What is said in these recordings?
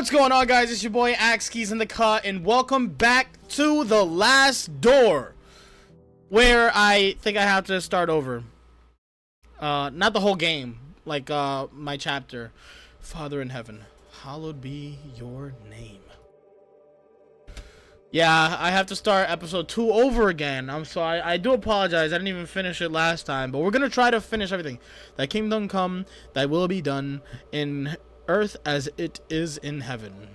What's going on, guys? It's your boy Axe Keys in the cut, and welcome back to The Last Door, where I think I have to start over. Not the whole game, like my chapter. Father in heaven, hallowed be your name. Yeah, I have to start episode 2 over again. I'm sorry. I do apologize. I didn't even finish it last time, but we're gonna try to finish everything. Thy kingdom come, thy will be done in earth as it is in heaven.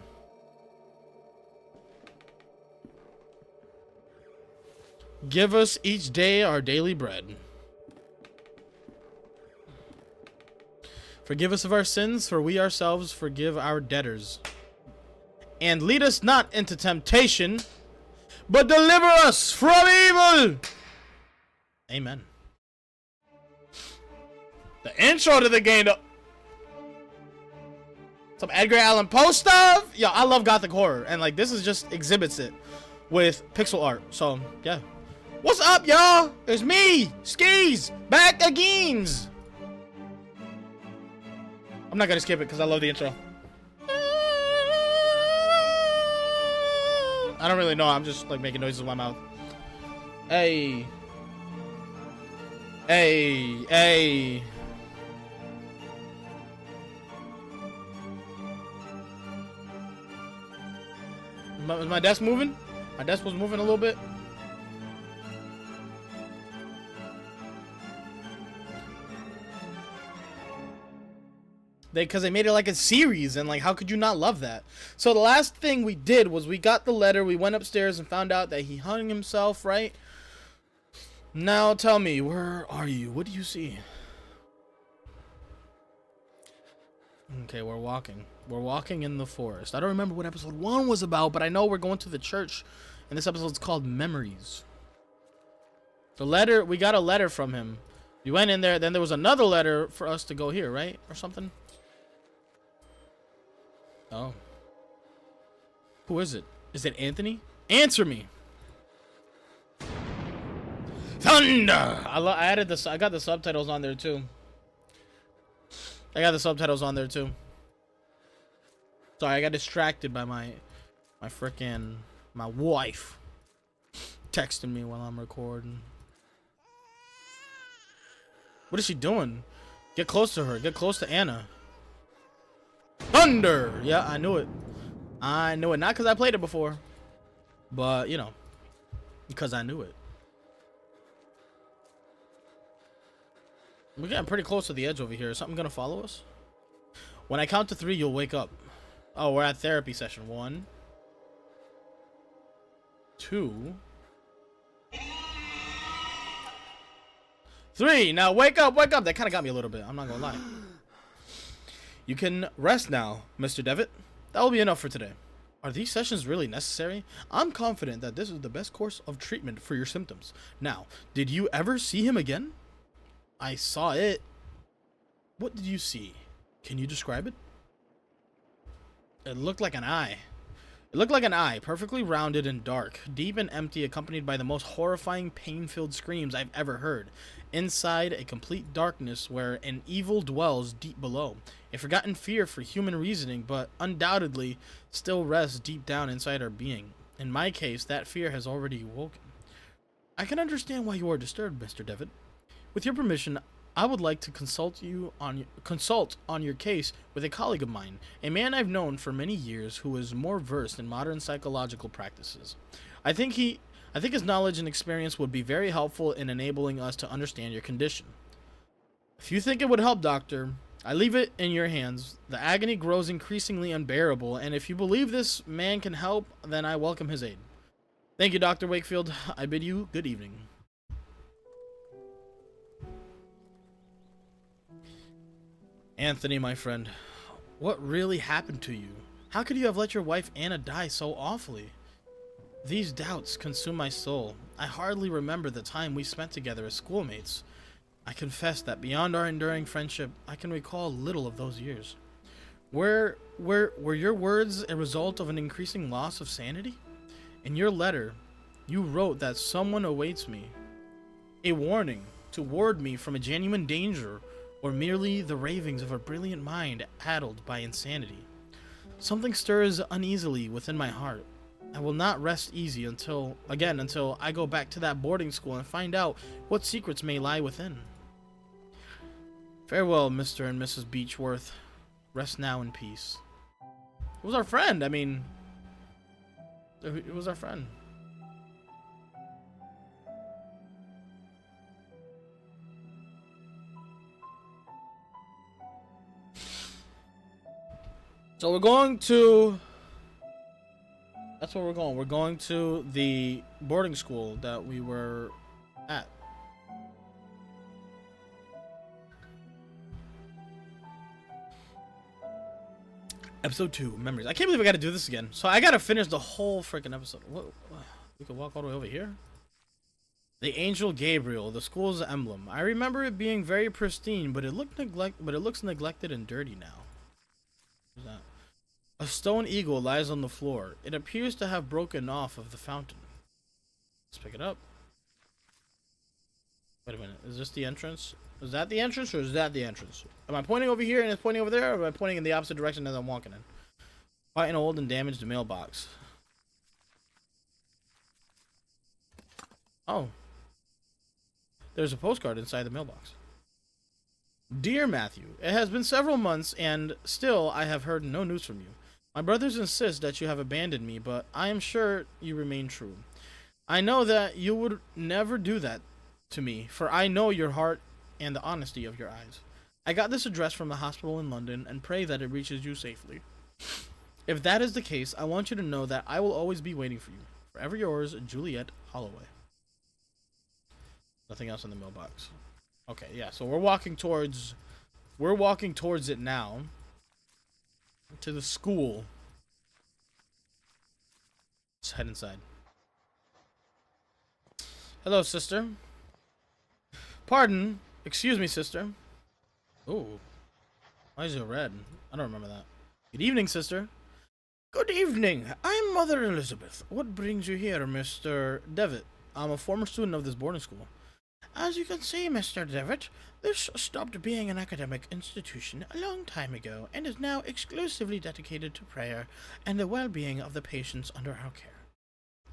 Give us each day our daily bread. Forgive us of our sins, for we ourselves forgive our debtors. And lead us not into temptation, but deliver us from evil. Amen. The intro to the game, though. Some Edgar Allan Poe stuff. Yo, I love gothic horror, and like this is just exhibits it with pixel art. So yeah, what's up, y'all? It's me, Skis, back again. I'm not gonna skip it because I love the intro. I don't really know. I'm just like making noises with my mouth. Hey, hey, hey. Was my desk moving? My desk was moving a little bit. Because they made it like a series, and like, how could you not love that? So the last thing we did was we got the letter, we went upstairs and found out that he hung himself, right? Now tell me, where are you? What do you see? Okay, we're walking. We're walking in the forest. I don't remember what episode 1 was about, but I know we're going to the church, and this episode's called Memories. The letter, we got a letter from him. We went in there, then there was another letter for us to go here, right? Or something? Oh. Who is it? Is it Anthony? Answer me. Thunder! I added this. I got the subtitles on there too. Sorry, I got distracted by my wife texting me while I'm recording. What is she doing? Get close to her. Get close to Anna. Thunder! Yeah, I knew it. I knew it. Not because I played it before, but, you know, because I knew it. We're getting pretty close to the edge over here. Is something going to follow us? When I count to 3, you'll wake up. Oh, we're at therapy session. 1, 2, 3. Now wake up, wake up. That kind of got me a little bit. I'm not going to lie. You can rest now, Mr. Devitt. That will be enough for today. Are these sessions really necessary? I'm confident that this is the best course of treatment for your symptoms. Now, did you ever see him again? I saw it. What did you see? Can you describe it? It looked like an eye. It looked like an eye, perfectly rounded and dark, deep and empty, accompanied by the most horrifying, pain-filled screams I've ever heard. Inside, a complete darkness where an evil dwells deep below. A forgotten fear for human reasoning, but undoubtedly still rests deep down inside our being. In my case, that fear has already awoken. I can understand why you are disturbed, Mr. Devitt. With your permission, I would like to consult on your case with a colleague of mine, a man I've known for many years who is more versed in modern psychological practices. I think his knowledge and experience would be very helpful in enabling us to understand your condition. If you think it would help, Doctor, I leave it in your hands. The agony grows increasingly unbearable, and if you believe this man can help, then I welcome his aid. Thank you, Dr. Wakefield. I bid you good evening. Anthony, my friend, what really happened to you? How could you have let your wife Anna die so awfully? These doubts consume my soul. I hardly remember the time we spent together as schoolmates. I confess that beyond our enduring friendship, I can recall little of those years. Were your words a result of an increasing loss of sanity? In your letter, you wrote that someone awaits me. A warning to ward me from a genuine danger, or merely the ravings of a brilliant mind addled by insanity. Something stirs uneasily within my heart. I will not rest easy until I go back to that boarding school and find out what secrets may lie within. Farewell, Mr. and Mrs. Beechworth. Rest now in peace. It was our friend. I mean, it was our friend. So we're going to... That's where we're going. We're going to the boarding school that we were at. Episode 2, Memories. I can't believe I gotta do this again. So I gotta finish the whole freaking episode. What? We could walk all the way over here? The Angel Gabriel, the school's emblem. I remember it being very pristine, but it looks neglected and dirty now. What's that? A stone eagle lies on the floor. It appears to have broken off of the fountain. Let's pick it up. Wait a minute. Is this the entrance? Is that the entrance or is that the entrance? Am I pointing over here and it's pointing over there, or am I pointing in the opposite direction as I'm walking in? Quite an old and damaged mailbox. Oh. There's a postcard inside the mailbox. Dear Matthew, it has been several months and still I have heard no news from you. My brothers insist that you have abandoned me, but I am sure you remain true. I know that you would never do that to me, for I know your heart and the honesty of your eyes. I got this address from the hospital in London and pray that it reaches you safely. If that is the case, I want you to know that I will always be waiting for you. Forever yours, Juliet Holloway. Nothing else in the mailbox. Okay, yeah, so we're walking towards it now. To the school. Let's head inside. Hello, sister. Pardon. Excuse me, sister. Oh. Why is it red? I don't remember that. Good evening, sister. Good evening. I'm Mother Elizabeth. What brings you here, Mr. Devitt? I'm a former student of this boarding school. As you can see, Mr. Devitt, this stopped being an academic institution a long time ago and is now exclusively dedicated to prayer and the well-being of the patients under our care.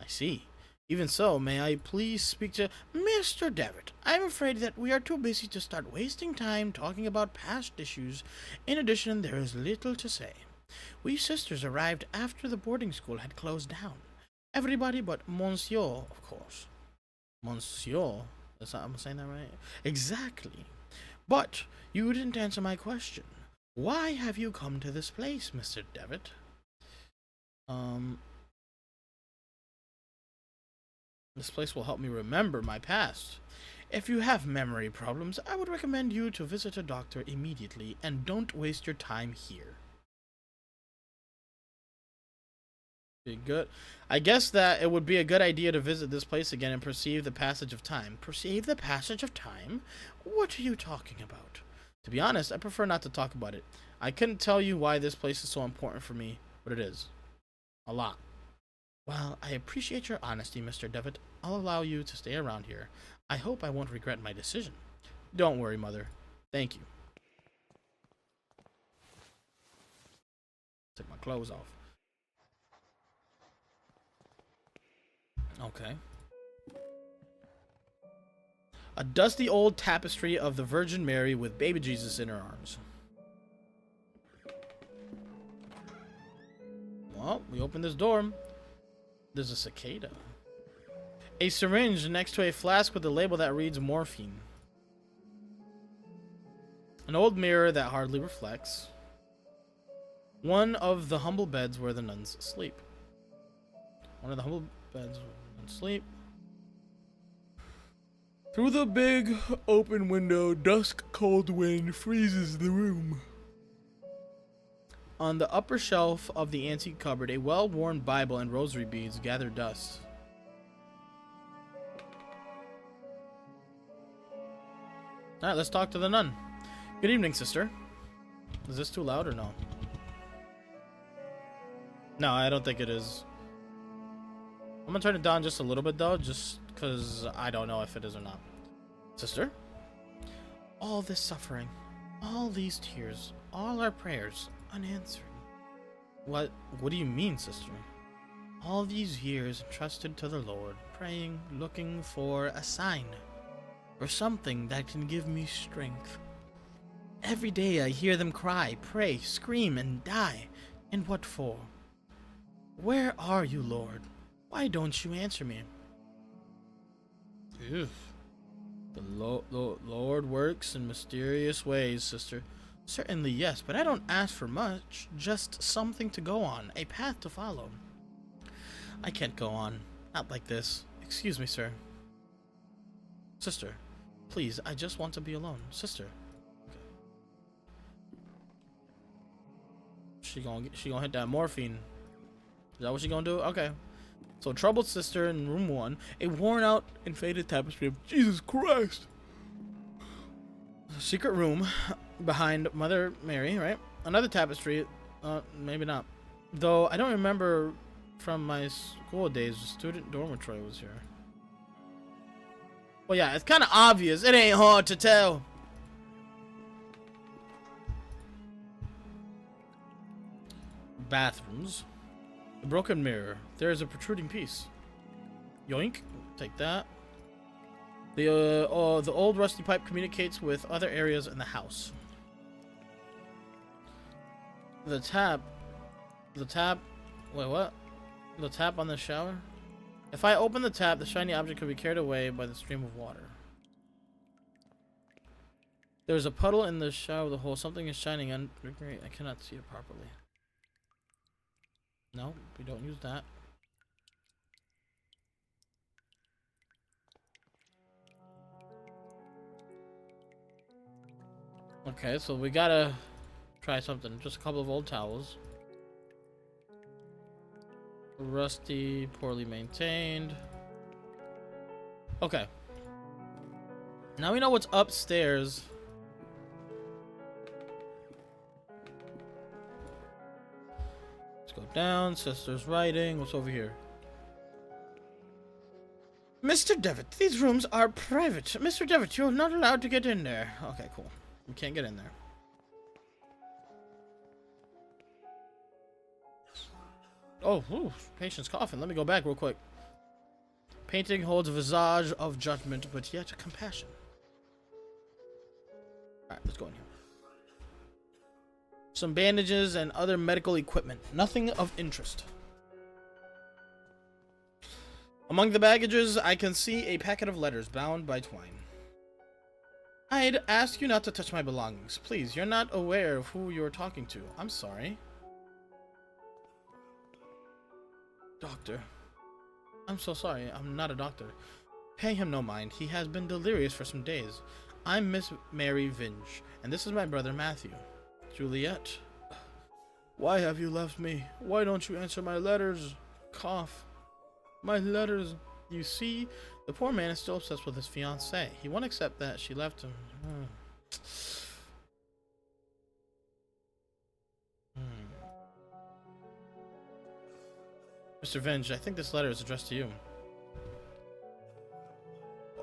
I see. Even so, may I please speak to Mr. Devitt? I'm afraid that we are too busy to start wasting time talking about past issues. In addition, there is little to say. We sisters arrived after the boarding school had closed down. Everybody but Monsieur, of course. Monsieur? I'm saying that right? Exactly. But you didn't answer my question. Why have you come to this place, Mr. Devitt? This place will help me remember my past. If you have memory problems, I would recommend you to visit a doctor immediately and don't waste your time here. Be good. I guess that it would be a good idea to visit this place again and perceive the passage of time. Perceive the passage of time? What are you talking about? To be honest, I prefer not to talk about it. I couldn't tell you why this place is so important for me, but it is. A lot. Well, I appreciate your honesty, Mr. Devitt. I'll allow you to stay around here. I hope I won't regret my decision. Don't worry, Mother. Thank you. Take my clothes off. Okay. A dusty old tapestry of the Virgin Mary with baby Jesus in her arms. Well, we open this door. There's a cicada. A syringe next to a flask with a label that reads morphine. An old mirror that hardly reflects. One of the humble beds where the nuns sleep. One of the humble beds where the nuns sleep. Through the big open window, dusk cold wind freezes the room. On the upper shelf of the antique cupboard, a well-worn Bible and rosary beads gather dust. Alright, let's talk to the nun. Good evening, sister. Is this too loud or no? No, I don't think it is. I'm gonna turn it down just a little bit though, just because I don't know if it is or not. Sister? All this suffering, all these tears, all our prayers unanswered. What do you mean, sister? All these years entrusted to the Lord, praying, looking for a sign, or something that can give me strength. Every day I hear them cry, pray, scream, and die. And what for? Where are you, Lord? Why don't you answer me? Ew. The Lord works in mysterious ways, sister. Certainly, yes, but I don't ask for much, just something to go on, a path to follow. I can't go on. Not like this. Excuse me, sir. Sister, please, I just want to be alone. Sister. Okay. She gonna hit that morphine. Is that what she gonna do? Okay. So, troubled sister in room 1. A worn out and faded tapestry of Jesus Christ. Secret room behind Mother Mary, right? Another tapestry. Maybe not. Though I don't remember from my school days the student dormitory was here. Well, yeah, it's kind of obvious. It ain't hard to tell. Bathrooms. A broken mirror. There is a protruding piece. Yoink. Take that. The old rusty pipe communicates with other areas in the house. The tap. Wait, what? The tap on the shower? If I open the tap, the shiny object could be carried away by the stream of water. There's a puddle in the shower with a hole. Something is shining under. I cannot see it properly. No, we don't use that. Okay, so we gotta try something. Just a couple of old towels. Rusty, poorly maintained. Okay. Now we know what's upstairs. Let's go down. Sister's writing. What's over here? Mr. Devitt, these rooms are private. Mr. Devitt, you're not allowed to get in there. Okay, cool. We can't get in there. Oh, ooh, patient's coughing. Let me go back real quick. Painting holds a visage of judgment, but yet compassion. Alright, let's go in here. Some bandages and other medical equipment. Nothing of interest. Among the baggages, I can see a packet of letters bound by twine. I'd ask you not to touch my belongings. Please, you're not aware of who you're talking to. I'm sorry. Doctor. I'm so sorry. I'm not a doctor. Pay him no mind. He has been delirious for some days. I'm Miss Mary Vinge, and this is my brother Matthew. Juliet. Why have you left me? Why don't you answer my letters? Cough. My letters. You see, the poor man is still obsessed with his fiancée. He won't accept that she left him. Mr. Vinge, I think this letter is addressed to you.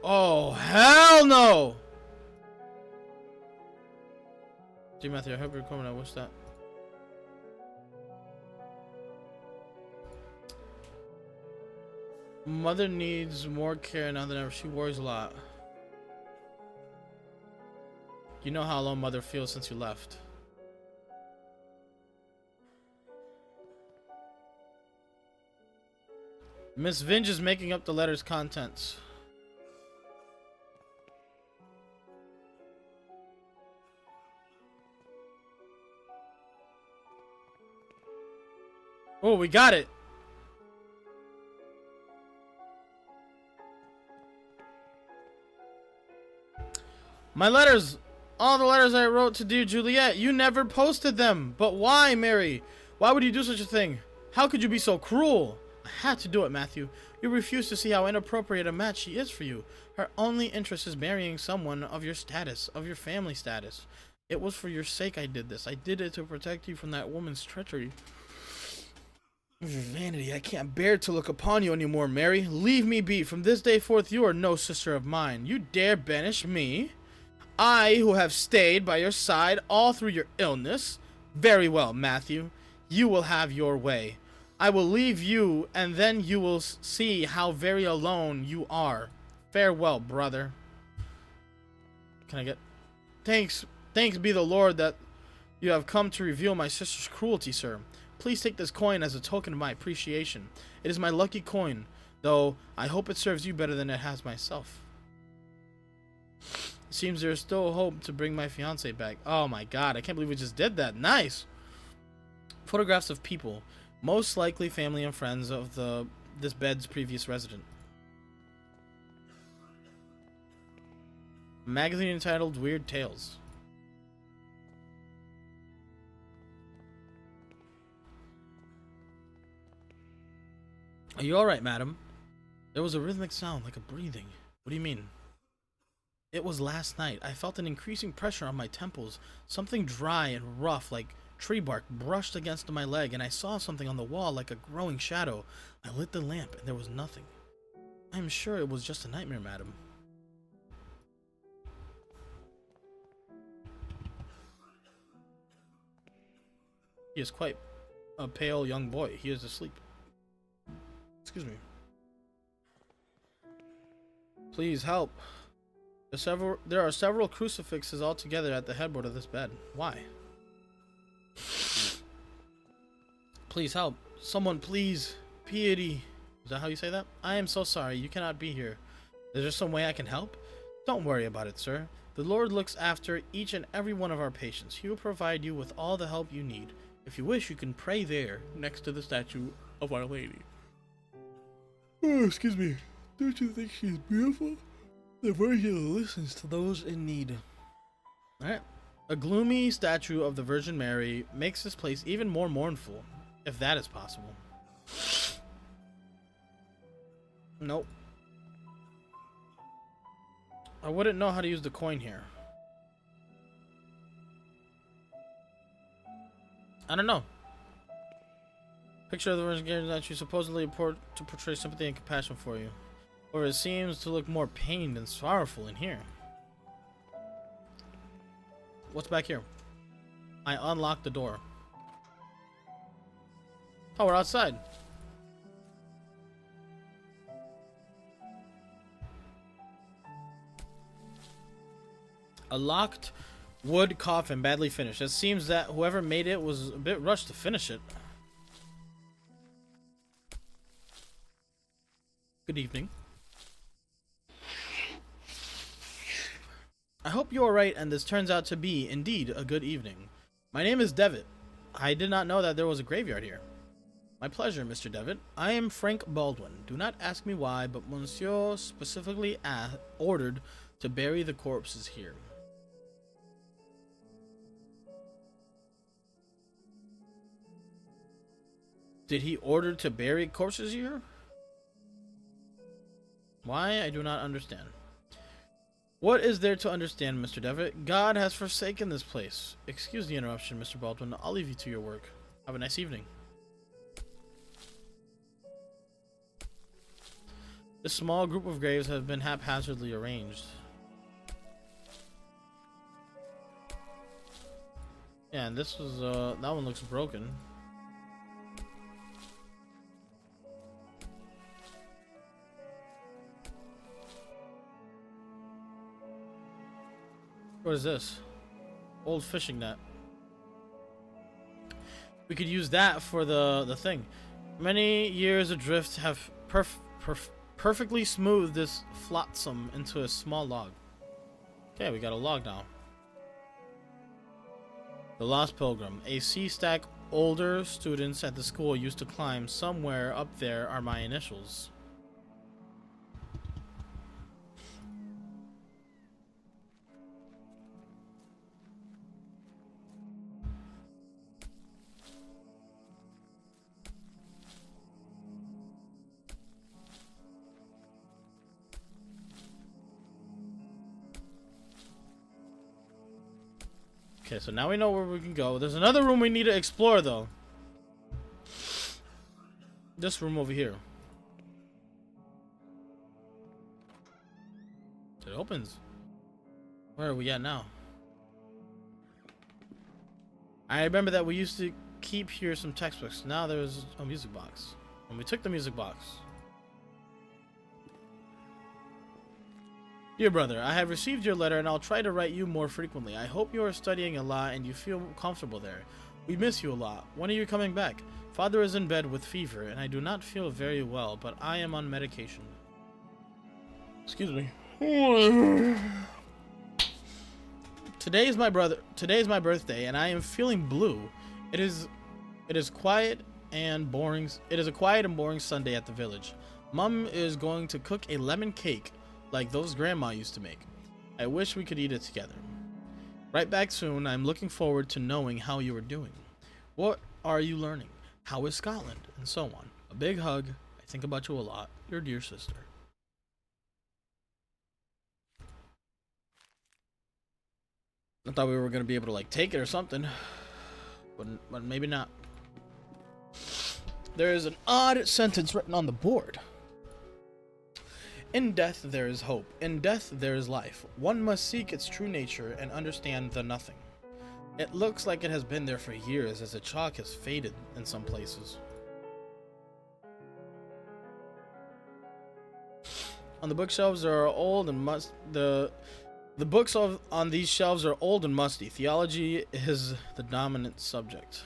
Oh, hell no! Dear Matthew, I hope you're coming. I wish that. Mother needs more care now than ever. She worries a lot. You know how alone Mother feels since you left. Miss Vinge is making up the letter's contents. Oh, we got it. My letters. All the letters I wrote to dear Juliet. You never posted them. But why, Mary? Why would you do such a thing? How could you be so cruel? I had to do it, Matthew. You refuse to see how inappropriate a match she is for you. Her only interest is marrying someone of your status, of your family status. It was for your sake I did this. I did it to protect you from that woman's treachery. Vanity, I can't bear to look upon you anymore, Mary. Leave me be. From this day forth, you are no sister of mine. You dare banish me? I, who have stayed by your side all through your illness? Very well, Matthew. You will have your way. I will leave you, and then you will see how very alone you are. Farewell, brother. Can I get... Thanks be the Lord that you have come to reveal my sister's cruelty, sir. Please take this coin as a token of my appreciation. It is my lucky coin, though I hope it serves you better than it has myself. It seems there is still hope to bring my fiancé back. Oh my god, I can't believe we just did that. Nice! Photographs of people, most likely family and friends of this bed's previous resident. A magazine entitled Weird Tales. Are you alright, madam? There was a rhythmic sound like a breathing. What do you mean? It was last night. I felt an increasing pressure on my temples. Something dry and rough like tree bark brushed against my leg, and I saw something on the wall like a growing shadow. I lit the lamp and there was nothing. I am sure it was just a nightmare, madam. He is quite a pale young boy. He is asleep. Excuse me. Please help. There are several crucifixes all together at the headboard of this bed. Why? Please help. Someone please. Piety. Is that how you say that? I am so sorry. You cannot be here. Is there some way I can help? Don't worry about it, sir. The Lord looks after each and every one of our patients. He will provide you with all the help you need. If you wish, you can pray there, next to the statue of Our Lady. Oh, excuse me. Don't you think she's beautiful? The Virgin listens to those in need. Alright. A gloomy statue of the Virgin Mary makes this place even more mournful, if that is possible. Nope. I wouldn't know how to use the coin here. I don't know. Picture of the Virgin that she supposedly to portray sympathy and compassion for you. Or it seems to look more pained and sorrowful in here. What's back here? I unlocked the door. Oh, we're outside. A locked wood coffin, badly finished. It seems that whoever made it was a bit rushed to finish it. Good evening. I hope you are right and this turns out to be, indeed, a good evening. My name is Devitt. I did not know that there was a graveyard here. My pleasure, Mr. Devitt. I am Frank Baldwin. Do not ask me why, but Monsieur specifically ordered to bury the corpses here. Did he order to bury corpses here? Why? I do not understand. What is there to understand, Mr. Devitt? God has forsaken this place. Excuse the interruption, Mr. Baldwin. I'll leave you to your work. Have a nice evening. This small group of graves have been haphazardly arranged. Yeah, and this was, that one looks broken. What is this? Old fishing net. We could use that for the thing. Many years adrift have perfectly smoothed this flotsam into a small log. Okay, we got a log now. The Lost Pilgrim. A sea stack older students at the school used to climb. Somewhere up there are my initials. Okay, so now we know where we can go. There's another room we need to explore, though. This room over here. It opens. Where are we at now? I remember that we used to keep here some textbooks. Now there's a music box. And we took the music box. Dear brother, I have received your letter and I'll try to write you more frequently. I hope you are studying a lot and you feel comfortable there. We miss you a lot. When are you coming back? Father is in bed with fever and I do not feel very well, but I am on medication. Excuse me. Today is my birthday and I am feeling blue. It is quiet and boring. It is a quiet and boring Sunday at the village. Mom is going to cook a lemon cake like those grandma used to make. I wish we could eat it together. Right back soon. I'm looking forward to knowing how you are doing. What are you learning? How is Scotland? And so on. A big hug. I think about you a lot. Your dear sister. I thought we were going to be able to like take it or something. But maybe not. There is an odd sentence written on the board. In death there is hope. In death there is life. One must seek its true nature and understand the nothing. It looks like it has been there for years as the chalk has faded in some places. On the bookshelves are old and the books on these shelves are old and musty. Theology is the dominant subject.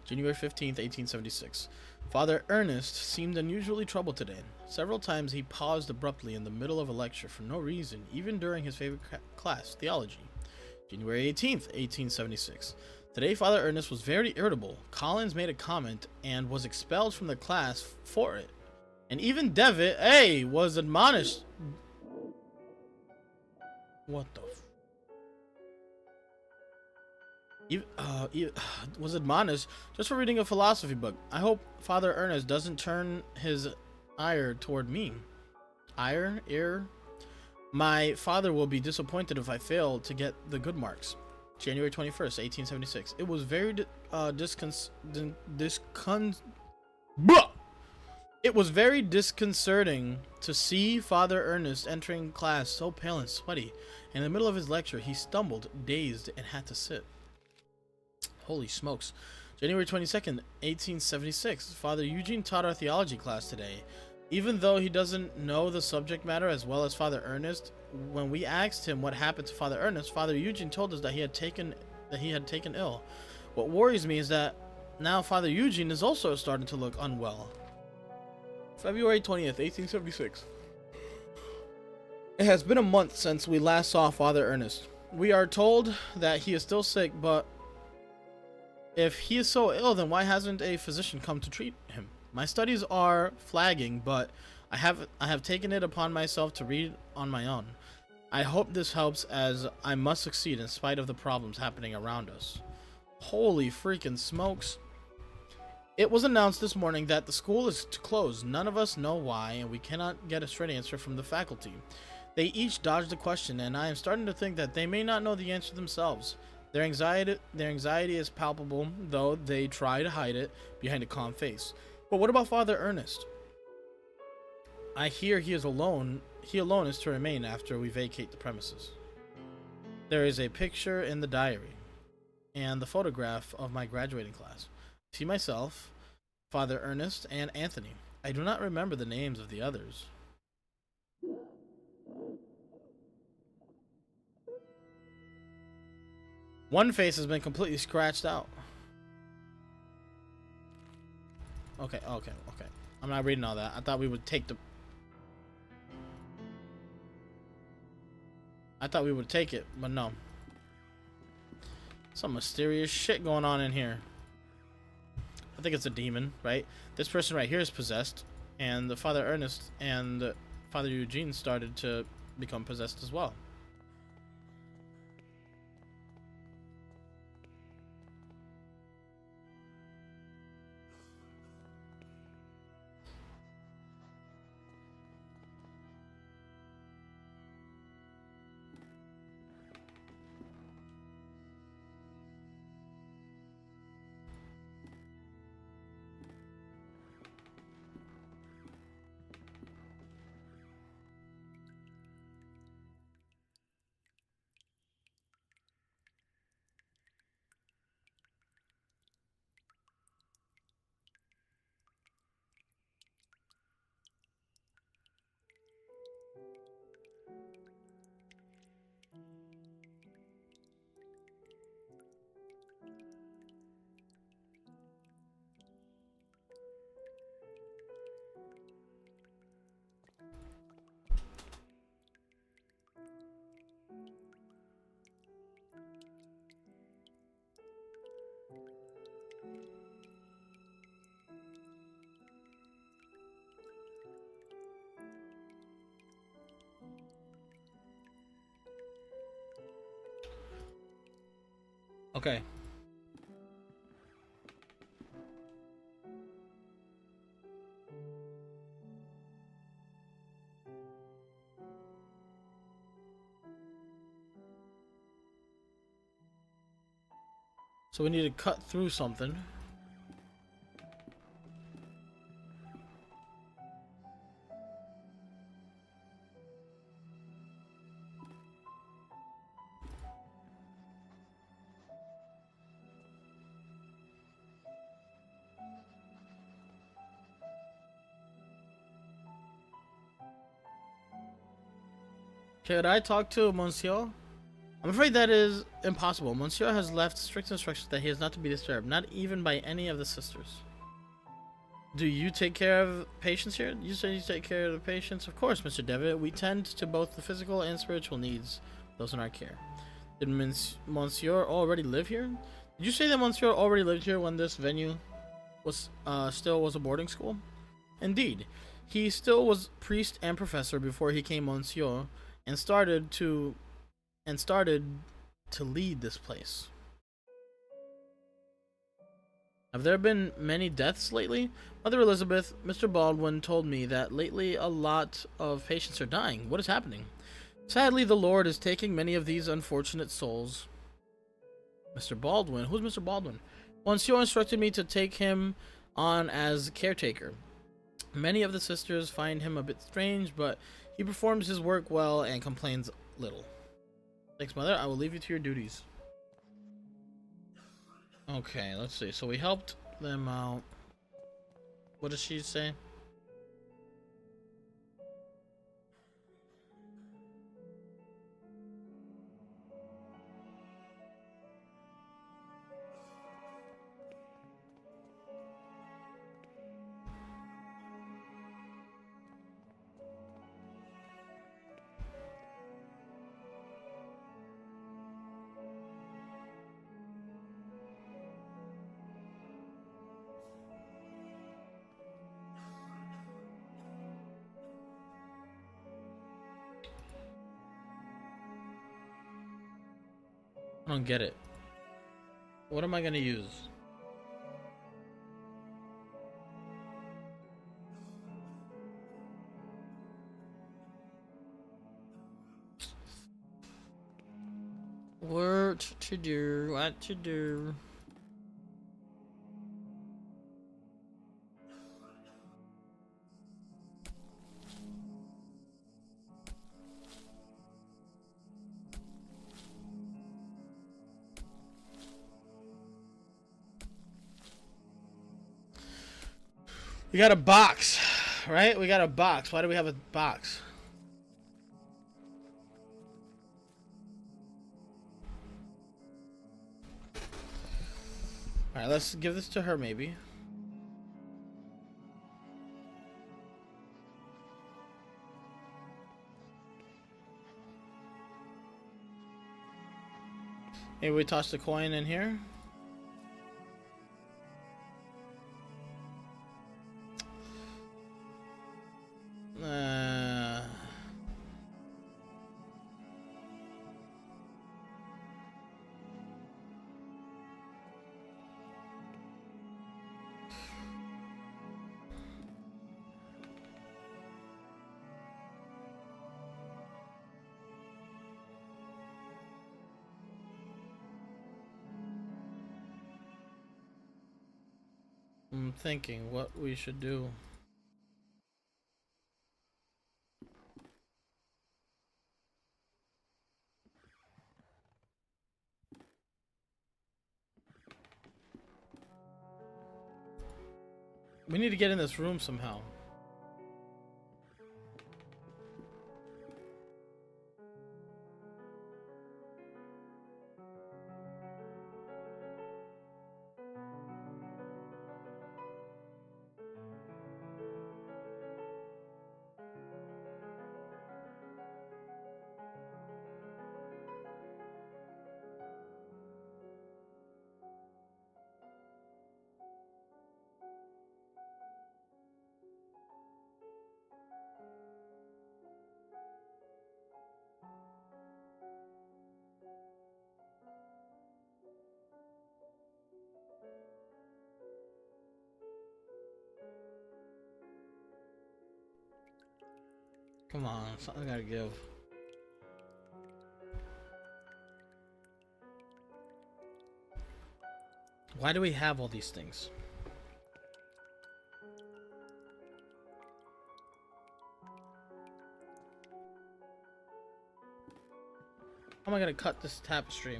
January 15th, 1876. Father Ernest seemed unusually troubled today. Several times he paused abruptly in the middle of a lecture for no reason, even during his favorite class, theology. January 18th, 1876. Today Father Ernest was very irritable. Collins made a comment and was expelled from the class for it. And even Devitt, was admonished. What the was admonished just for reading a philosophy book. I hope Father Ernest doesn't turn his ire toward me. Ire? My father will be disappointed if I fail to get the good marks. January 21st, 1876. It was very It was very disconcerting to see Father Ernest entering class so pale and sweaty. In the middle of his lecture, he stumbled, dazed, and had to sit. Holy smokes. January 22nd, 1876. Father Eugene taught our theology class today. Even though he doesn't know the subject matter as well as Father Ernest, when we asked him what happened to Father Ernest, Father Eugene told us that he had taken ill. What worries me is that now Father Eugene is also starting to look unwell. February 20th, 1876. It has been a month since we last saw Father Ernest. We are told that he is still sick, but if he is so ill, then why hasn't a physician come to treat him? My studies are flagging, but I have taken it upon myself to read on my own. I hope this helps, as I must succeed in spite of the problems happening around us. Holy freaking smokes. It was announced this morning that the school is to close. None of us know why, and we cannot get a straight answer from the faculty. They each dodged the question, and I am starting to think that they may not know the answer themselves. Their anxiety is palpable, though they try to hide it behind a calm face. But what about Father Ernest? I hear he is alone. He alone is to remain after we vacate the premises. There is a picture in the diary and the photograph of my graduating class. I see myself, Father Ernest, and Anthony. I do not remember the names of the others. One face has been completely scratched out. Okay. I'm not reading all that. I thought we would take it, but no. Some mysterious shit going on in here. I think it's a demon, right? This person right here is possessed, and the Father Ernest and Father Eugene started to become possessed as well. Okay. So we need to cut through something. Could I talk to Monsieur? I'm afraid that is impossible. Monsieur has left strict instructions that he is not to be disturbed, not even by any of the sisters. Do you take care of patients here? You say you take care of the patients? Of course, Mr. Devitt. We tend to both the physical and spiritual needs of those in our care. Did Monsieur already live here? Did you say that Monsieur already lived here when this venue was still was a boarding school? Indeed. He still was priest and professor before he came Monsieur and started to lead this place. Have there been many deaths lately? Mother Elizabeth, Mr. Baldwin told me that lately a lot of patients are dying. What is happening? Sadly, the Lord is taking many of these unfortunate souls. Mr. Baldwin? Who's Mr. Baldwin? Monsieur instructed me to take him on as caretaker. Many of the sisters find him a bit strange, but he performs his work well and complains little. Thanks, Mother. I will leave you to your duties. Okay, let's see. So we helped them out. What does she say? I don't get it. What am I gonna use? What to do? What to do? We got a box, right? We got a box. Why do we have a box? Alright, let's give this to her, maybe. Maybe we toss the coin in here. I'm thinking what we should do. We need to get in this room somehow. Come on, something I gotta give. Why do we have all these things? How am I gonna cut this tapestry?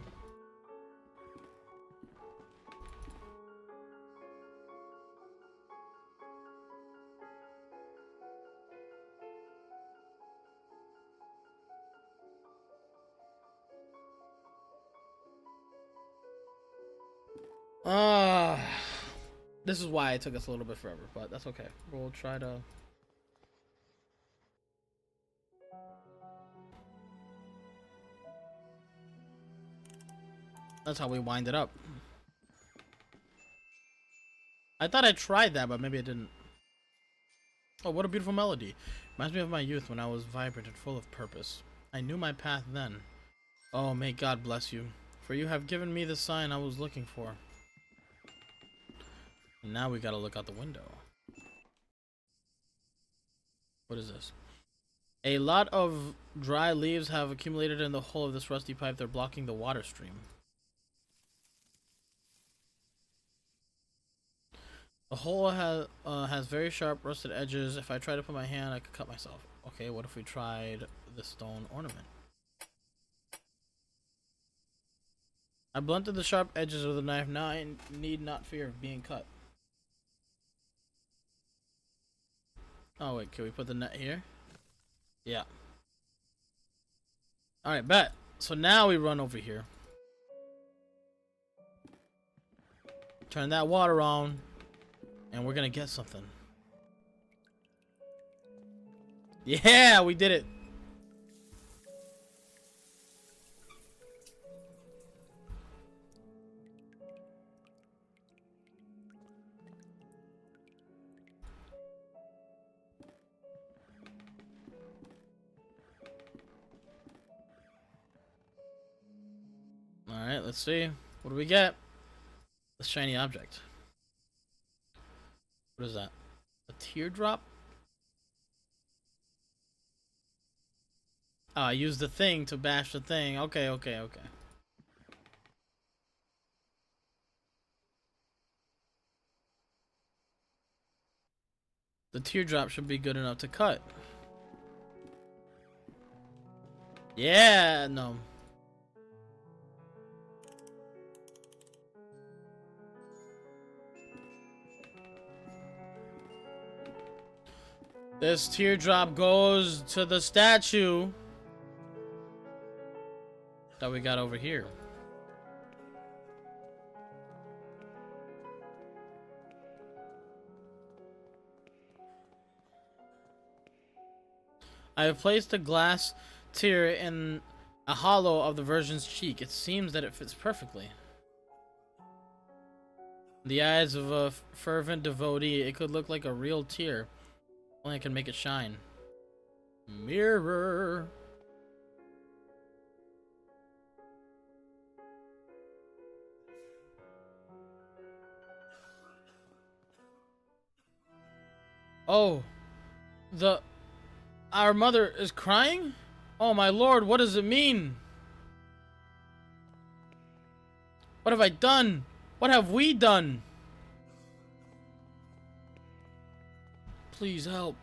Ah, this is why it took us a little bit forever, but that's okay. We'll try to. That's how we wind it up. I thought I tried that, but maybe I didn't. Oh, what a beautiful melody. Reminds me of my youth when I was vibrant and full of purpose. I knew my path then. Oh, may God bless you, for you have given me the sign I was looking for. And now we gotta look out the window. What is this? A lot of dry leaves have accumulated in the hole of this rusty pipe. They're blocking the water stream. The hole has very sharp rusted edges. If I try to put my hand, I could cut myself. Okay, what if we tried the stone ornament? I blunted the sharp edges of the knife. Now I need not fear of being cut. Oh wait, can we put the net here? Yeah. Alright, bet. So now we run over here. Turn that water on. And we're gonna get something. Yeah, we did it. Alright, let's see. What do we get? A shiny object. What is that? A teardrop? Oh, I used the thing to bash the thing. Okay, okay, okay. The teardrop should be good enough to cut. Yeah, no. This teardrop goes to the statue that we got over here. I have placed a glass tear in a hollow of the Virgin's cheek. It seems that it fits perfectly. In the eyes of a fervent devotee, it could look like a real tear. Only I can make it shine. Mirror. Oh, our mother is crying? Oh my lord, what does it mean? What have I done? What have we done? Please help.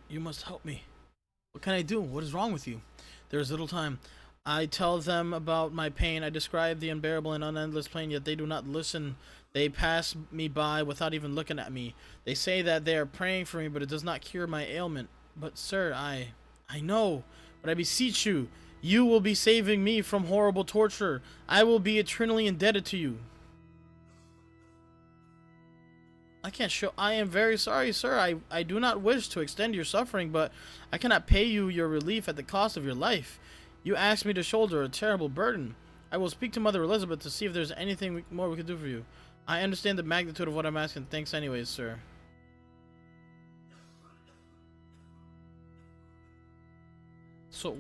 You must help me. What can I do? What is wrong with you? There is little time. I tell them about my pain. I describe the unbearable and unendless pain, yet they do not listen. They pass me by without even looking at me. They say that they are praying for me, but it does not cure my ailment. But sir, I know, but I beseech you, you will be saving me from horrible torture. I will be eternally indebted to you. I can't show. I am very sorry, sir. I do not wish to extend your suffering, but I cannot pay you your relief at the cost of your life. You asked me to shoulder a terrible burden. I will speak to Mother Elizabeth to see if there's anything more we can do for you. I understand the magnitude of what I'm asking. Thanks anyways, sir. So...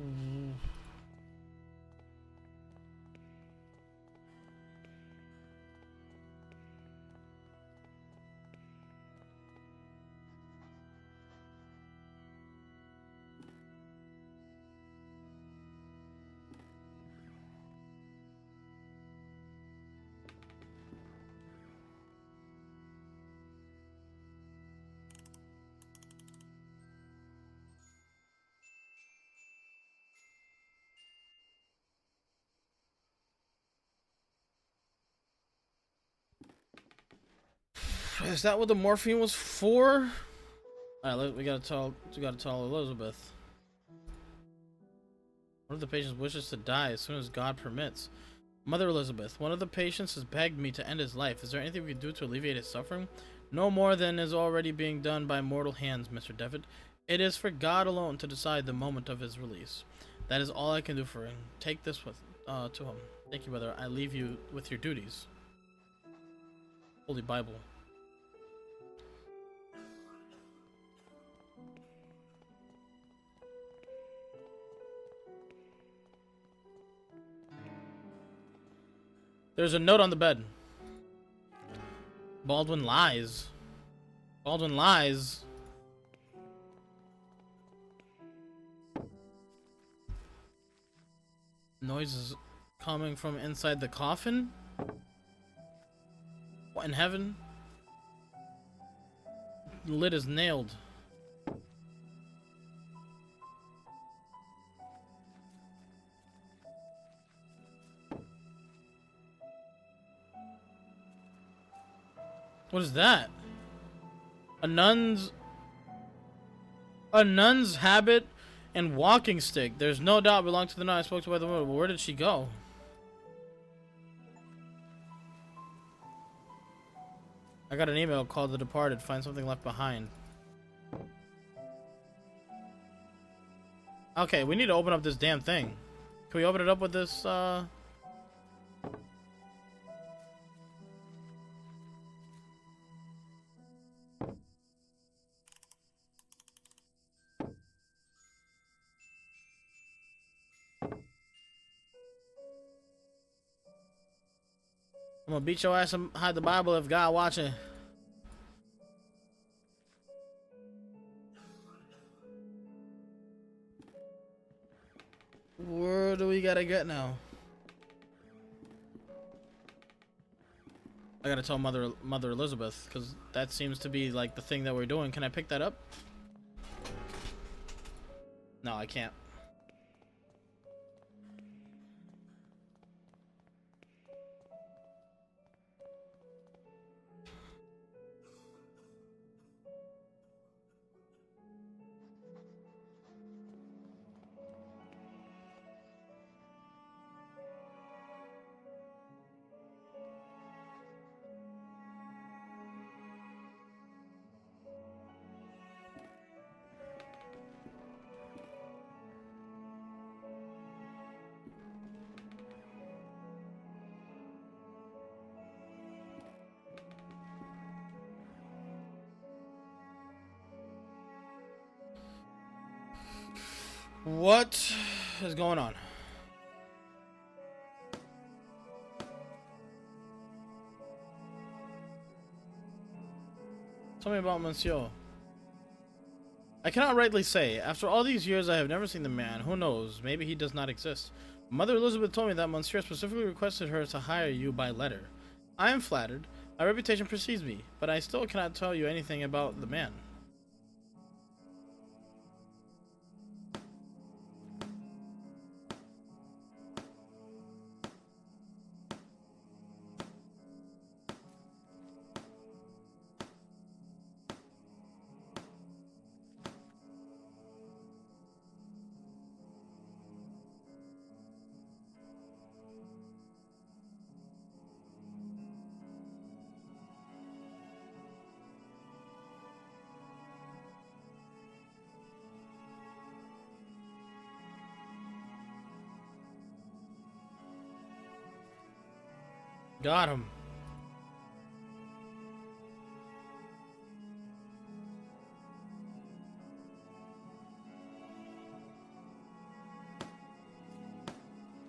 Is that what the morphine was for? Alright, we gotta tell Elizabeth. One of the patients wishes to die as soon as God permits. Mother Elizabeth, one of the patients has begged me to end his life. Is there anything we can do to alleviate his suffering? No more than is already being done by mortal hands, Mr. Devitt. It is for God alone to decide the moment of his release. That is all I can do for him. Take this to him. Thank you, brother. I leave you with your duties. Holy Bible. There's a note on the bed. Baldwin lies. Baldwin lies. Noises coming from inside the coffin? What in heaven? The lid is nailed. What is that? A nun's habit and walking stick. There's no doubt belonged to the nun I spoke to by the woman. But where did she go? I got an email called The Departed. Find something left behind. Okay, we need to open up this damn thing. Can we open it up with this, I'm gonna beat your ass and hide the Bible if God watching. Where do we gotta get now? I gotta tell Mother Elizabeth, because that seems to be like the thing that we're doing. Can I pick that up? No, I can't. What is going on? Tell me about Monsieur. I cannot rightly say. After all these years, I have never seen the man. Who knows? Maybe he does not exist. Mother Elizabeth told me that Monsieur specifically requested her to hire you by letter. I am flattered. My reputation precedes me, but I still cannot tell you anything about the man. Got him.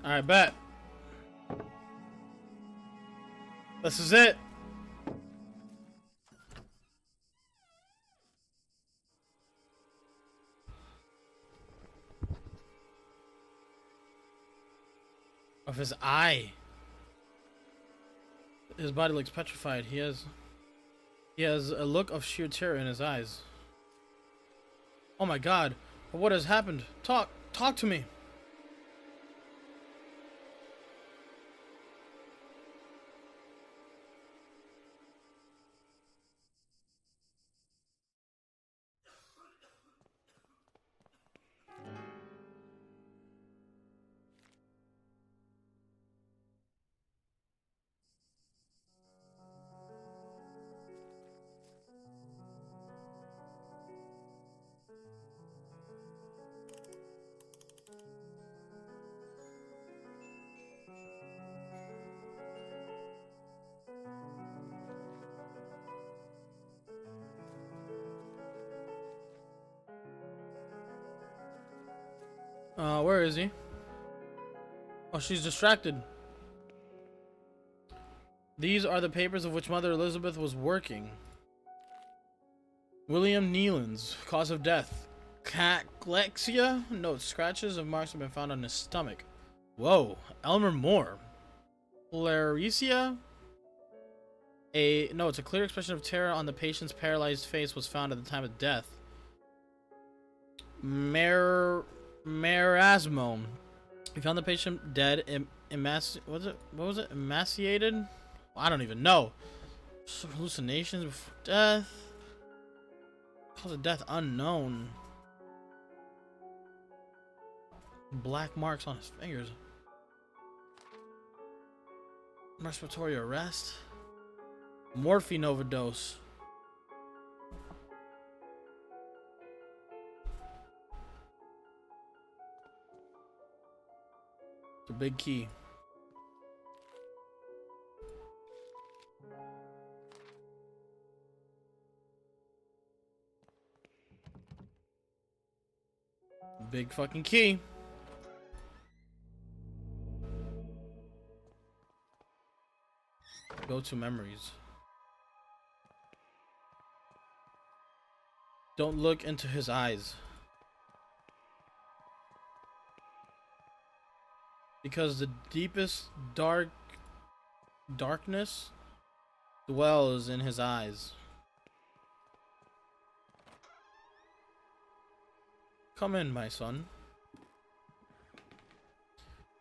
Alright, bet. This is it. Of his eye. His body looks petrified. He has a look of sheer terror in his eyes. Oh my god. What has happened? Talk to me. Where is he? Oh, she's distracted. These are the papers of which Mother Elizabeth was working. William Nealon's cause of death. Cachexia? Notes. Scratches of marks have been found on his stomach. Whoa. Elmer Moore. Pleuresia? No, it's a clear expression of terror on the patient's paralyzed face was found at the time of death. Marasmo. We found the patient dead. What was it? Emaciated? I don't even know. Hallucinations before death. Cause of death unknown. Black marks on his fingers. Respiratory arrest. Morphine overdose. It's a big key. Big fucking key. Go to memories. Don't look into his eyes. Because the deepest darkness dwells in his eyes. Come in, my son.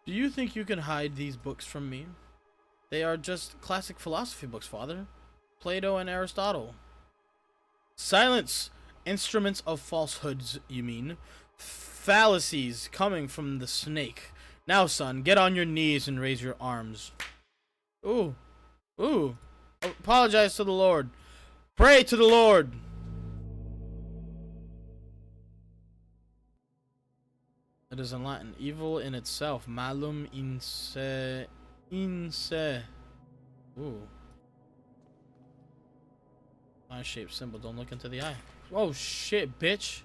Do you think you can hide these books from me? They are just classic philosophy books, Father. Plato and Aristotle. Silence! Instruments of falsehoods, you mean? Fallacies coming from the snake. Now, son, get on your knees and raise your arms. Ooh. Ooh. Apologize to the Lord. Pray to the Lord. It is in Latin. Evil in itself. Malum in se. Ooh. Eye-shaped symbol. Don't look into the eye. Oh shit, bitch.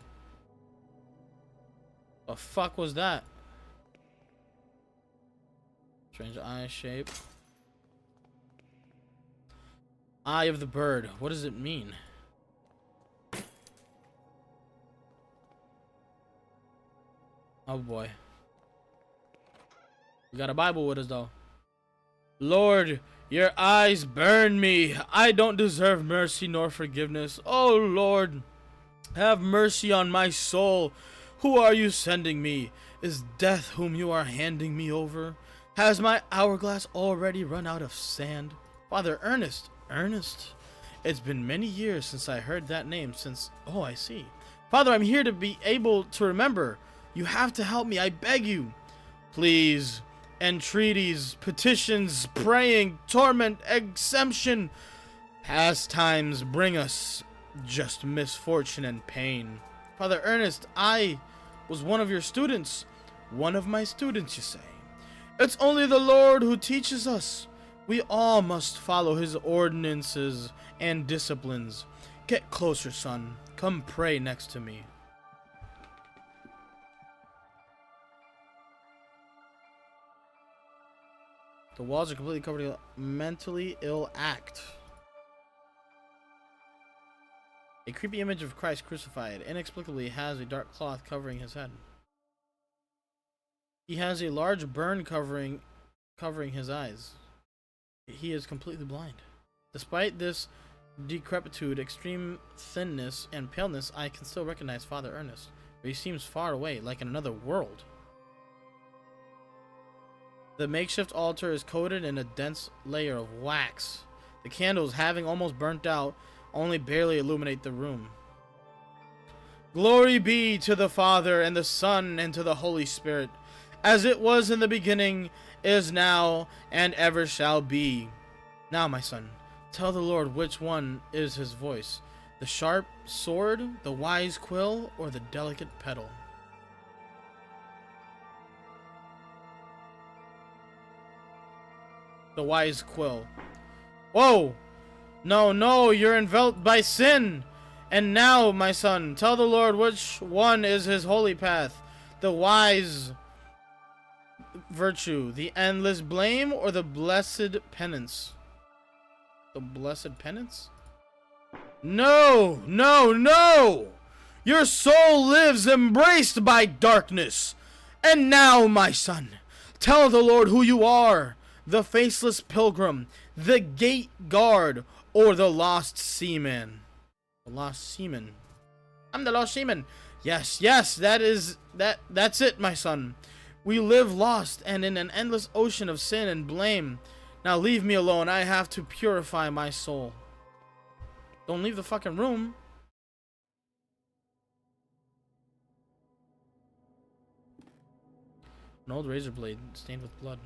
The fuck was that? Strange eye shape. Eye of the bird. What does it mean? Oh boy. We got a Bible with us though. Lord, your eyes burn me. I don't deserve mercy nor forgiveness. Oh Lord, have mercy on my soul. Who are you sending me? Is death whom you are handing me over? Has my hourglass already run out of sand? Father Ernest. Ernest? It's been many years since I heard that name since... Oh, I see. Father, I'm here to be able to remember. You have to help me, I beg you. Please. Entreaties, petitions, praying, torment, exemption. Past times bring us just misfortune and pain. Father Ernest, I was one of your students. One of my students, you say. It's only the Lord who teaches us. We all must follow his ordinances and disciplines. Get closer, son. Come pray next to me. The walls are completely covered in mentally ill act. A creepy image of Christ crucified inexplicably has a dark cloth covering his head. He has a large burn covering his eyes. He is completely blind. Despite this decrepitude, extreme thinness, and paleness, I can still recognize Father Ernest, but he seems far away, like in another world. The makeshift altar is coated in a dense layer of wax. The candles, having almost burnt out, only barely illuminate the room. Glory be to the Father, and the Son, and to the Holy Spirit, as it was in the beginning, is now, and ever shall be. Now, my son, tell the Lord which one is his voice, the sharp sword, the wise quill, or the delicate petal. The wise quill. Whoa! No, no, you're enveloped by sin! And now, my son, tell the Lord which one is his holy path, The wise virtue, the endless blame, or the blessed penance? The blessed penance? No, no, no! Your soul lives embraced by darkness. And now, my son, tell the Lord who you are. The faceless pilgrim, the gate guard, or the lost seaman. The lost seaman. I'm the lost seaman. Yes, yes, that's it, my son. We live lost and in an endless ocean of sin and blame. Now leave me alone. I have to purify my soul. Don't leave the fucking room. An old razor blade stained with blood.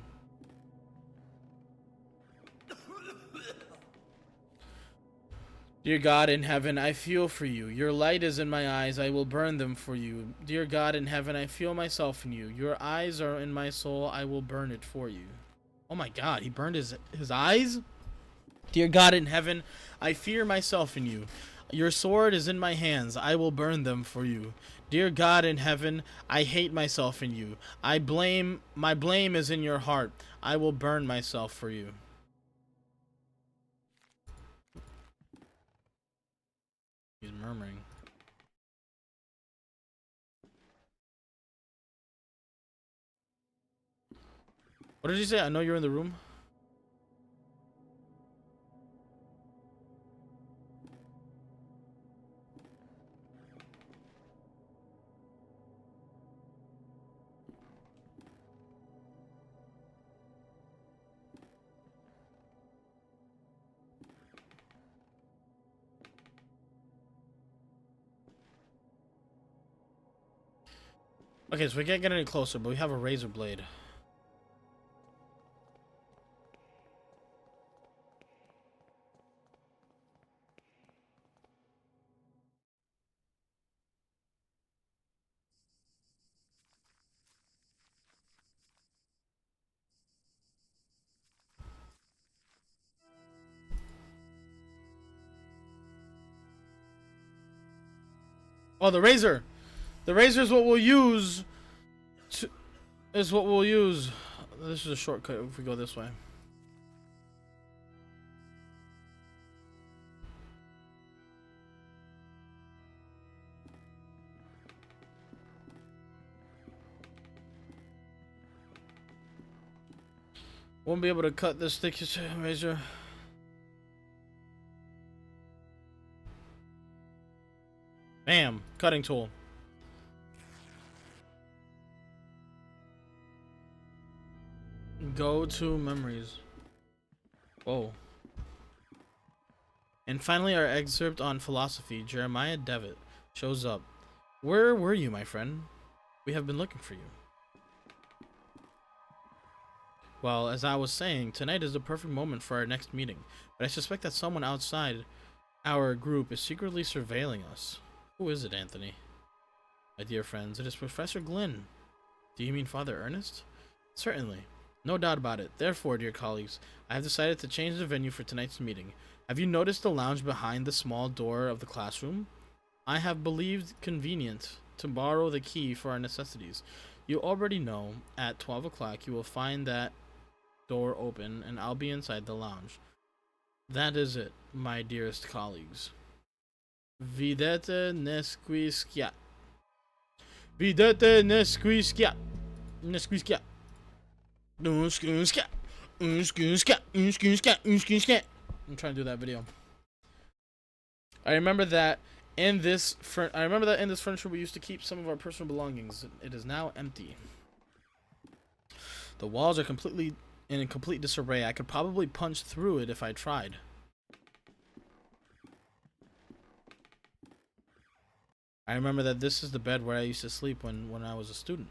Dear God in heaven, I feel for you. Your light is in my eyes. I will burn them for you. Dear God in heaven, I feel myself in you. Your eyes are in my soul. I will burn it for you. Oh my God, he burned his eyes? Dear God in heaven, I fear myself in you. Your sword is in my hands. I will burn them for you. Dear God in heaven, I hate myself in you. My blame is in your heart. I will burn myself for you. He's murmuring. What did he say? I know you're in the room. Okay, so we can't get any closer, but we have a razor blade. Oh, the razor! The razor is what we'll use to... Is what we'll use. This is a shortcut if we go this way. Won't be able to cut this thick razor. Bam! Cutting tool. Go to memories. Whoa. And finally, our excerpt on philosophy. Jeremiah Devitt shows up. Where were you, my friend? We have been looking for you. Well, as I was saying, tonight is the perfect moment for our next meeting, but I suspect that someone outside our group is secretly surveilling us. Who is it, Anthony? My dear friends, it is Professor Glynn. Do you mean Father Ernest? Certainly. No doubt about it. Therefore, dear colleagues, I have decided to change the venue for tonight's meeting. Have you noticed the lounge behind the small door of the classroom? I have believed convenient to borrow the key for our necessities. You already know, at 12 o'clock you will find that door open, and I'll be inside the lounge. That is it, my dearest colleagues. Videte nesquisquiat. Videte nesquisquiat. Nesquisquiat. I'm trying to do that video. I remember that in this furniture we used to keep some of our personal belongings. It is now empty. The walls are in complete disarray. I could probably punch through it if I tried. I remember that this is the bed where I used to sleep when I was a student.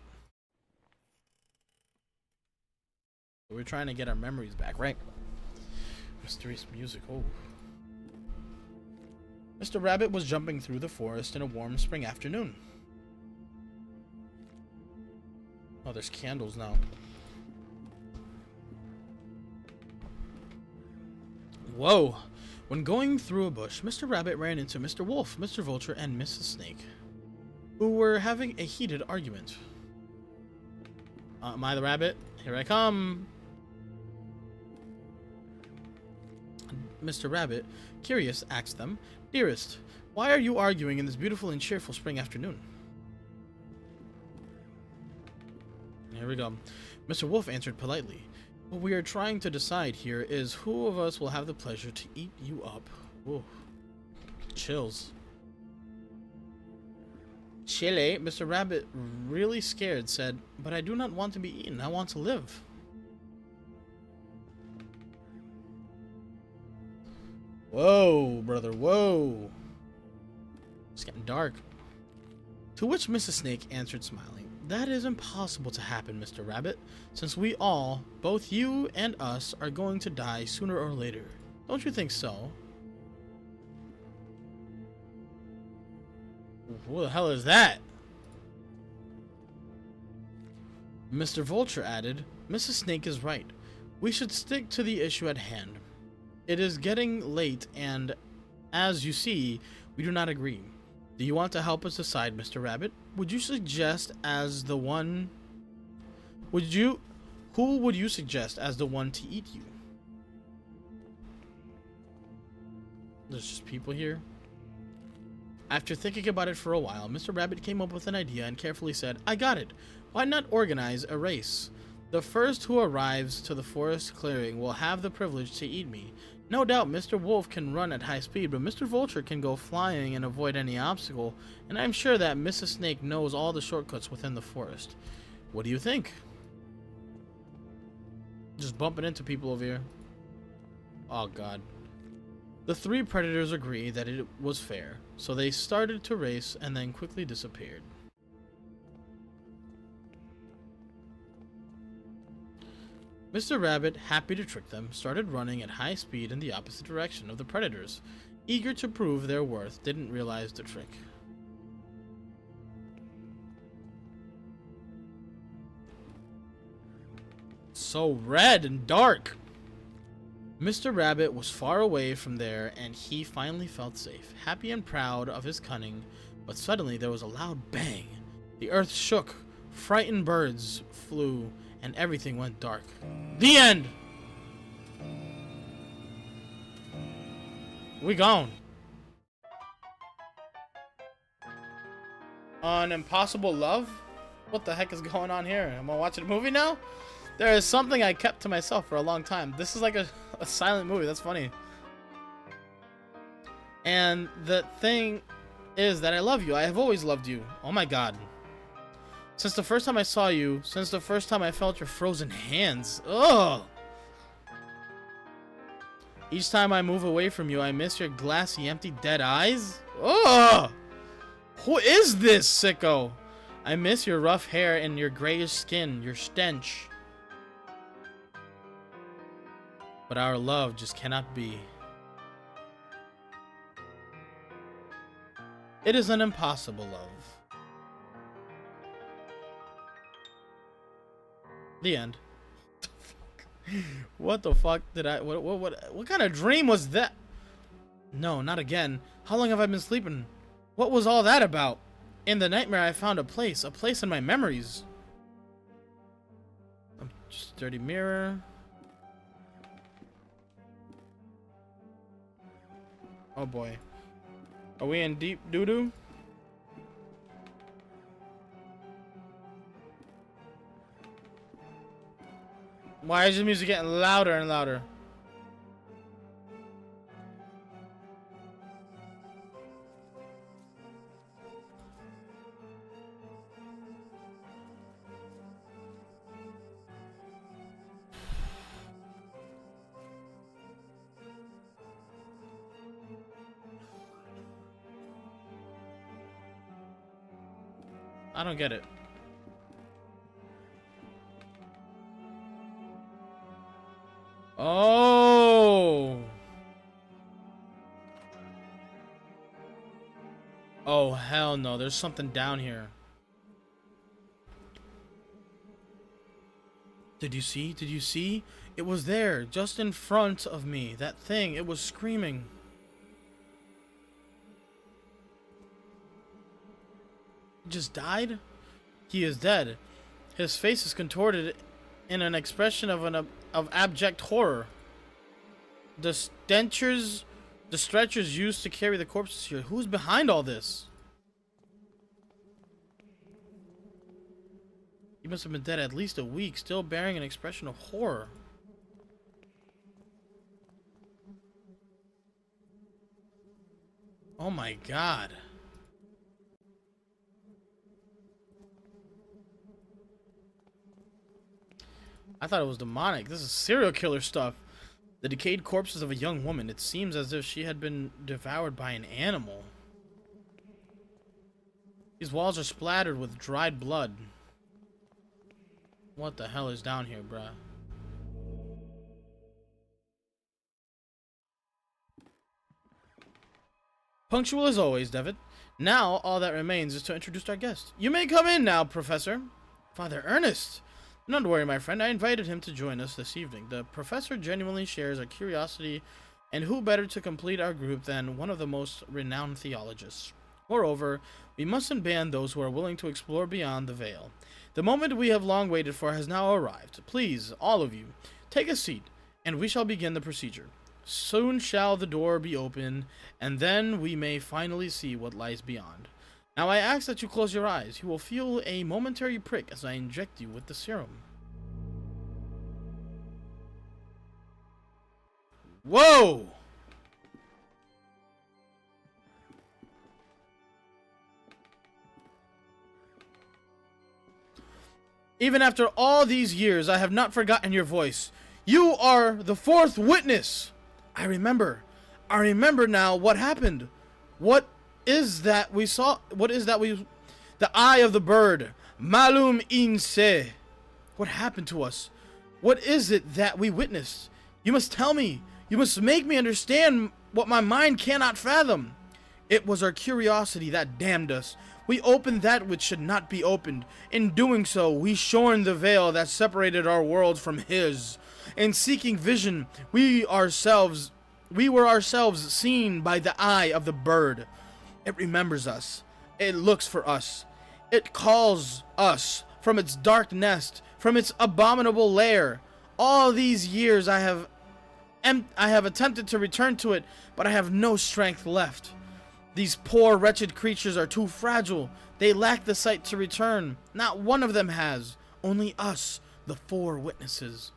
We're trying to get our memories back, right? Mysterious music. Oh. Mr. Rabbit was jumping through the forest in a warm spring afternoon. Oh, there's candles now. Whoa! When going through a bush, Mr. Rabbit ran into Mr. Wolf, Mr. Vulture, and Mrs. Snake, who were having a heated argument. Am I the rabbit? Here I come. Mr. Rabbit, curious, asked them, "Dearest, why are you arguing in this beautiful and cheerful spring afternoon?" Here we go. Mr. Wolf answered politely, "What we are trying to decide here is who of us will have the pleasure to eat you up." Whoa. Chills. Chile, Mr. Rabbit, really scared, said, "But I do not want to be eaten. I want to live." Whoa, brother, whoa. It's getting dark. To which Mrs. Snake answered, smiling, "That is impossible to happen, Mr. Rabbit, since we all, both you and us, are going to die sooner or later. Don't you think so?" Who the hell is that? Mr. Vulture added, "Mrs. Snake is right. We should stick to the issue at hand. It is getting late, and, as you see, we do not agree. Do you want to help us decide, Mr. Rabbit? Would you suggest as the one... Who would you suggest as the one to eat you?" There's just people here. After thinking about it for a while, Mr. Rabbit came up with an idea and carefully said, "I got it. Why not organize a race? The first who arrives to the forest clearing will have the privilege to eat me. No doubt Mr. Wolf can run at high speed, but Mr. Vulture can go flying and avoid any obstacle, and I'm sure that Mrs. Snake knows all the shortcuts within the forest. What do you think?" Just bumping into people over here. Oh, God. The three predators agreed that it was fair, so they started to race and then quickly disappeared. Mr. Rabbit, happy to trick them, started running at high speed in the opposite direction of the predators. Eager to prove their worth, didn't realize the trick. So red and dark. Mr. Rabbit was far away from there, and he finally felt safe, happy and proud of his cunning, but suddenly there was a loud bang. The earth shook, frightened birds flew, and everything went dark. The end! We gone. An Impossible Love? What the heck is going on here? Am I watching a movie now? There is something I kept to myself for a long time. This is like a silent movie. That's funny. And the thing is that I love you. I have always loved you. Oh my God. Since the first time I saw you, since the first time I felt your frozen hands. Ugh. Each time I move away from you, I miss your glassy, empty, dead eyes. Ugh. Who is this sicko? I miss your rough hair and your grayish skin, your stench. But our love just cannot be. It is an impossible love. The end. What the fuck did I... What kind of dream was that? No, not again. How long have I been sleeping? What was all that about? In the nightmare, I found a place in my memories. Just dirty mirror. Oh boy. Are we in deep doo-doo? Why is the music getting louder and louder? I don't get it. Oh. Oh, hell no. There's something down here. Did you see? Did you see? It was there, just in front of me. That thing, it was screaming. He just died? He is dead. His face is contorted in an expression of abject horror. The stretchers used to carry the corpses here. Who's behind all this? He must have been dead at least a week, still bearing an expression of horror. Oh my god. I thought it was demonic. This is serial killer stuff. The decayed corpses of a young woman. It seems as if she had been devoured by an animal. These walls are splattered with dried blood. What the hell is down here, bruh? Punctual as always, Devitt. Now, all that remains is to introduce our guest. You may come in now, Professor. Father Ernest. Not to worry, my friend. I invited him to join us this evening. The professor genuinely shares our curiosity, and who better to complete our group than one of the most renowned theologists? Moreover, we mustn't ban those who are willing to explore beyond the veil. The moment we have long waited for has now arrived. Please, all of you, take a seat, and we shall begin the procedure. Soon shall the door be open, and then we may finally see what lies beyond. Now I ask that you close your eyes. You will feel a momentary prick as I inject you with the serum. Whoa! Even after all these years, I have not forgotten your voice. You are the fourth witness. I remember now what happened. What is that we saw? The eye of the bird. Malum in se. What happened to us? What is it that we witnessed? You must tell me. You must make me understand what my mind cannot fathom. It was our curiosity that damned us. We opened that which should not be opened. In doing so, we shorn the veil that separated our world from his. In seeking vision, we were ourselves seen by the eye of the bird. It remembers us. It looks for us. It calls us from its dark nest, from its abominable lair. All these years I have attempted to return to it, but I have no strength left. These poor, wretched creatures are too fragile. They lack the sight to return. Not one of them has. Only us, the four witnesses.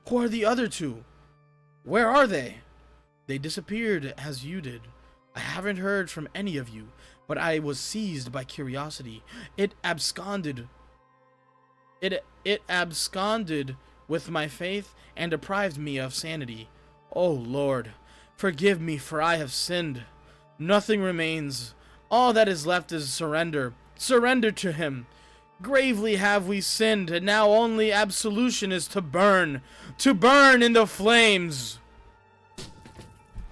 Who are the other two? Where are they? They disappeared as you did. I haven't heard from any of you, but I was seized by curiosity. It absconded with my faith and deprived me of sanity. Oh Lord, forgive me, for I have sinned. Nothing remains. All that is left is surrender. Surrender to him. Gravely have we sinned, and now only absolution is to burn in the flames.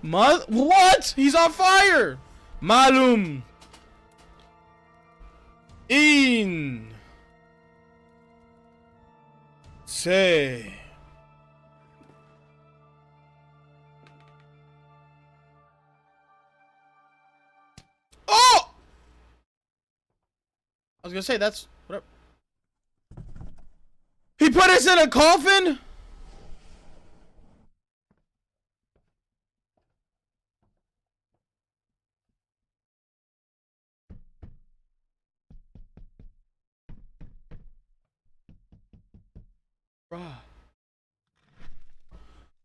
What? He's on fire! Malum in se. Oh! I was gonna say that's whatever. He put us in a coffin? Bruh.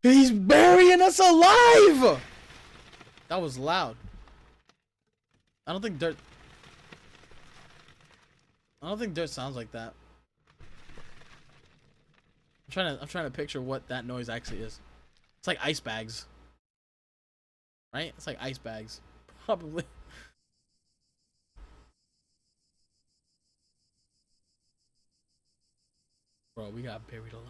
He's burying us alive! That was loud. I don't think dirt sounds like that. I'm trying to picture what that noise actually is. It's like ice bags. Right? It's like ice bags. Probably. Bro, we got buried alive.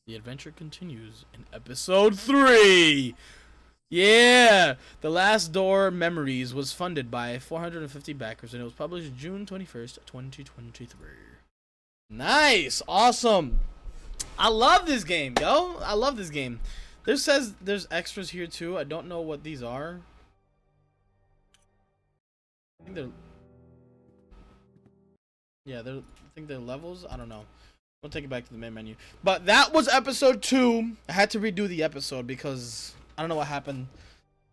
The adventure continues in episode 3. Yeah! The Last Door Memories was funded by 450 backers and it was published June 21st, 2023. Nice! Awesome! I love this game, yo! I love this game. There's extras here too. I don't know what these are. I think they're... Yeah, I think they're levels. I don't know. We'll take it back to the main menu. But that was episode 2. I had to redo the episode because I don't know what happened.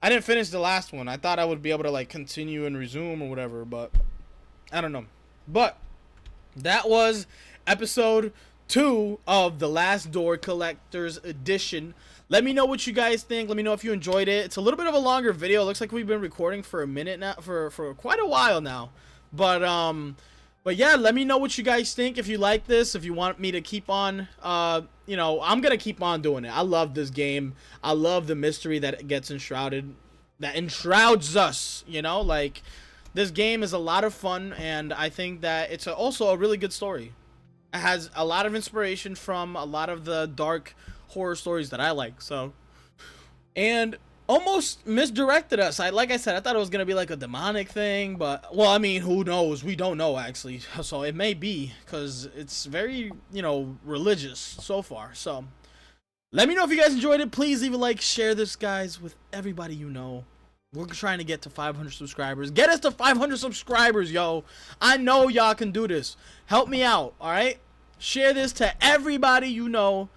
I didn't finish the last one. I thought I would be able to like continue and resume or whatever, but I don't know. But that was episode 2 of The Last Door Collector's Edition. Let me know what you guys think. Let me know if you enjoyed it. It's a little bit of a longer video. It looks like we've been recording for a minute now, for quite a while now. But yeah, let me know what you guys think. If you like this, if you want me to keep on, you know, I'm gonna keep on doing it. I love this game. I love the mystery that gets enshrouded, that enshrouds us. You know, like this game is a lot of fun, and I think that it's also a really good story. It has a lot of inspiration from a lot of the dark horror stories that I like. So, and almost misdirected us. Like I said, I thought it was gonna be like a demonic thing, but well, I mean, who knows? We don't know actually. So it may be, because it's very, you know, religious so far. So let me know if you guys enjoyed it. Please leave a like, share this, guys, with everybody you know. We're trying to get to 500 subscribers. Get us to 500 subscribers, yo. I know y'all can do this. Help me out, all right? Share this to everybody you know,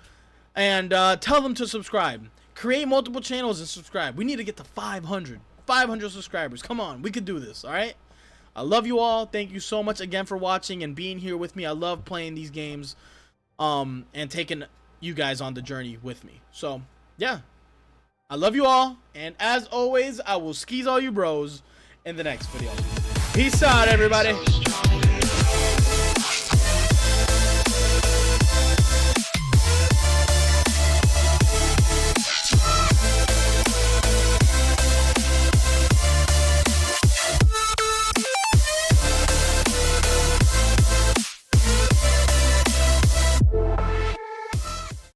and tell them to subscribe. Create multiple channels and subscribe. We need to get to 500 subscribers. Come on, we could do this, all right? I love you all. Thank you so much again for watching and being here with me. I love playing these games and taking you guys on the journey with me. So, yeah. I love you all, and as always, I will skis all you bros in the next video. Peace out, everybody.